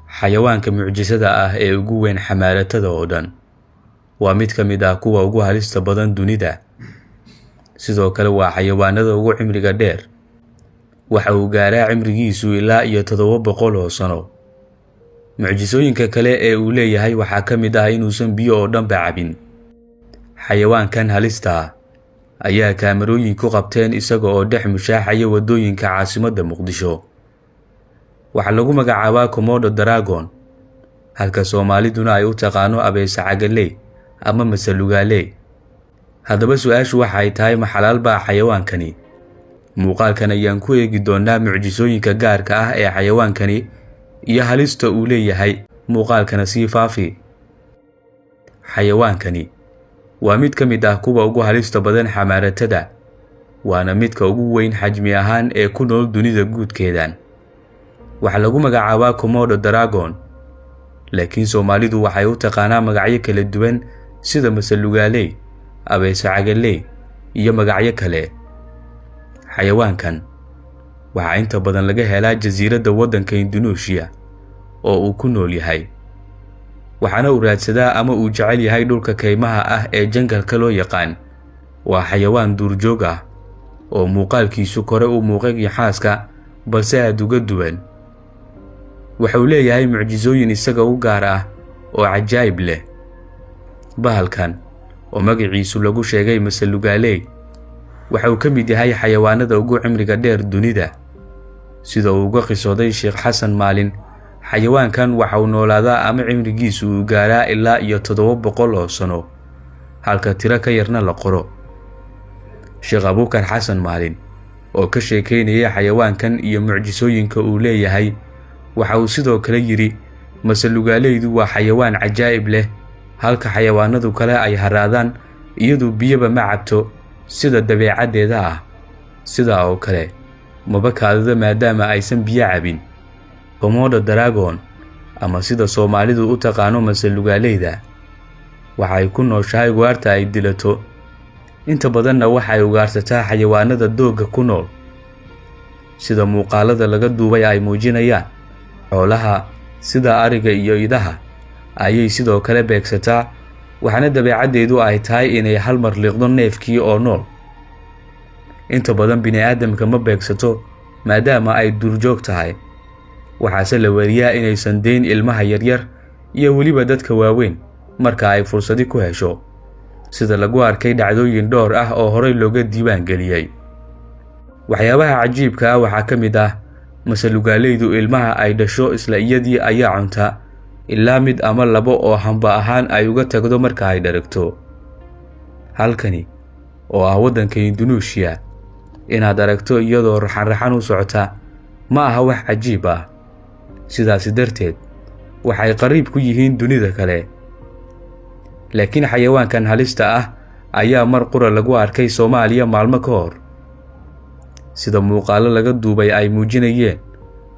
xayawaanka mucjisada ah ee ugu weyn xamaalatada oo dhan waa mid ka mid ah kuwa ugu halista badan dunida. sidoo kale waa xayawaanada ugu cimriga dheer, waxa uu gaaraa cimrigiisu ilaa iyo 700 oo sano. mucjisooyinka kale ee uu leeyahay waxaa ka mid ah inuusan biyo oo dhanba cabin. xayawaankan halista ah ayaa kaamarooyin ku qabteen isaga oo dhex mushaaxaya wadooyinka caasimadda Muqdisho. waxaa lagu magacaabaa Komodo Dragon, halka Soomaaliduna ay u taqaano abeesa cagaley ama masalugaaley. haddaba su'aashu waxay tahay ma xalaal baa xayawaankani? muuqaalkan ayaan ku eegi doonaa mucjisooyinka gaarka ah ee xayawaankani iyo halista uu leeyahay. muuqaalkana sii faafi. xayawaankani waa mid ka mid ah kuwa ugu halista badan xamaaratada, waana midka ugu weyn xajmi ahaan ee ku nool dunida guudkeedan. waxaa lagu magacaabaa Komodo Dragon, laakiin Soomaalidu waxay u taqaanaa magacyo kala duwan sida masalugaaley, abeesa cagaley iyo magacyo kale. xayawaankan waxaa inta badan laga helaa jasiiradda waddanka Indonesia oo uu ku nool yahay, waxaana uu raadsadaa ama uu jecel yahay dhulka kaymaha ah ee jangalka loo yaqaan. waa xayawaan duurjoog ah oo muuqaalkiisu kore u muuqay xaaska, balse aad uga duwan. waxa uu leeyahay mucjisooyin isaga u gaar ah oo cajaa'ib leh. bahalkan oo magaciisu lagu sheegay masalugaaley waxa uu ka mid yahay xayawaanada ugu cimriga dheer dunida. sida uu uga qisooday Sheekh Xasan Maalin, xayawaankan waxa uu noolaadaa ama cimrigiisu uu gaaraa ilaa iyo 700 oo sano, halka tiro ka yarna la qoro. Sheekh Abuukar Xasan Maalin oo ka sheekeynaya xayawaankan iyo mucjisooyinka uu leeyahay waxa uu sidoo kale yiri, masalugaaleydu waa xayawaan cajaa'ib leh, halka xayawaanadu kale ay haraadaan iyadoo biyaba ma cabto sida dabeecaddeeda ah. sidaa oo kale maba kaadada maadaama aysan biyo cabin. Komodo Dragon ama sida Soomaalidu u taqaano masalugaaleyda waxay ku nooshahay ugaarta ay dilato. inta badanna waxay ugaarsataa xayawaanada doogga ku nool, sida muuqaalada laga duubay ay muujinayaan. xoolaha sida ariga iyo idaha ayay sidoo kale beegsataa, waxaana dabeecaddeedu ay tahay inay hal mar liqdo neefkii oo nool. inta badan bini'aadamka ma beegsato maadaama ay duurjoog tahay, waxaase la wariyaa inaysan deyn ilmaha yaryar iyo weliba dadka waaweyn marka ay fursadi ku hesho, sida lagu arkay dhacdooyin dhowr ah oo horey looga diiwaan geliyay. waxyaabaha cajiibka ah waxaa ka mid ah masalugaaleydu ilmaha ay dhasho isla iyadii ayaa cunta ilaa mid ama labo oo hamba ahaan ay uga tagdo marka ay dharagto. halkani oo ah waddanka Indonesia, inaad aragto iyadoo raxan u socota ma aha wax cajiib ah. sidaas darteed waxay qariib ku yihiin dunida kale. laakiin xayawaankan halista ah ayaa mar qura lagu arkay Soomaaliya maalmo ka hor. sida muuqaalo laga duubay ay muujinayeen,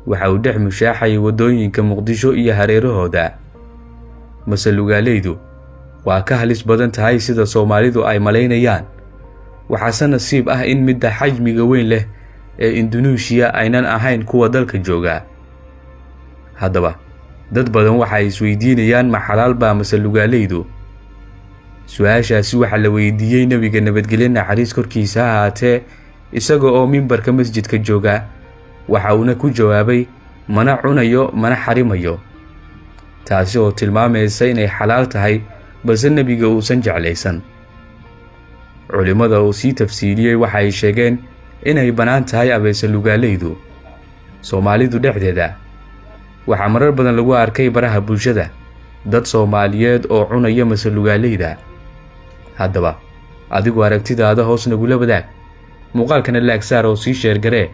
waxa uu dhex mushaaxay wadooyinka Muqdisho iyo hareerahooda. masalugaaleydu waa ka halis badan tahay sida Soomaalidu ay malaynayaan, waxaase nasiib ah in midda xajmiga weyn leh ee Indonesia aynan ahayn kuwa dalka jooga. haddaba dad badan waxay isweydiinayaan ma xalaal baa masalugaaleydu? su'aashaasi waxaa la weydiiyey nabiga nabadgelyo naxariis korkiisa ha ahaatee isaga oo mimbarka masjidka jooga. waxa uuna ku jawaabay, mana cunayo mana xarimayo, taasi oo tilmaamaysa inay xalaal tahay balse nabiga uusan jeclaysan. culimada oo sii tafsiiliyey waxay sheegeen inay bannaan tahay abeesa lugaaleydu. Soomaalidu dhexdeeda waxaa marar badan lagu arkay baraha bulshada dad Soomaaliyeed oo cunaya masalugaaleyda. haddaba adigu aragtidaada hoos nagula wadaag. muuqaalkana laag saar oo sii sheer garee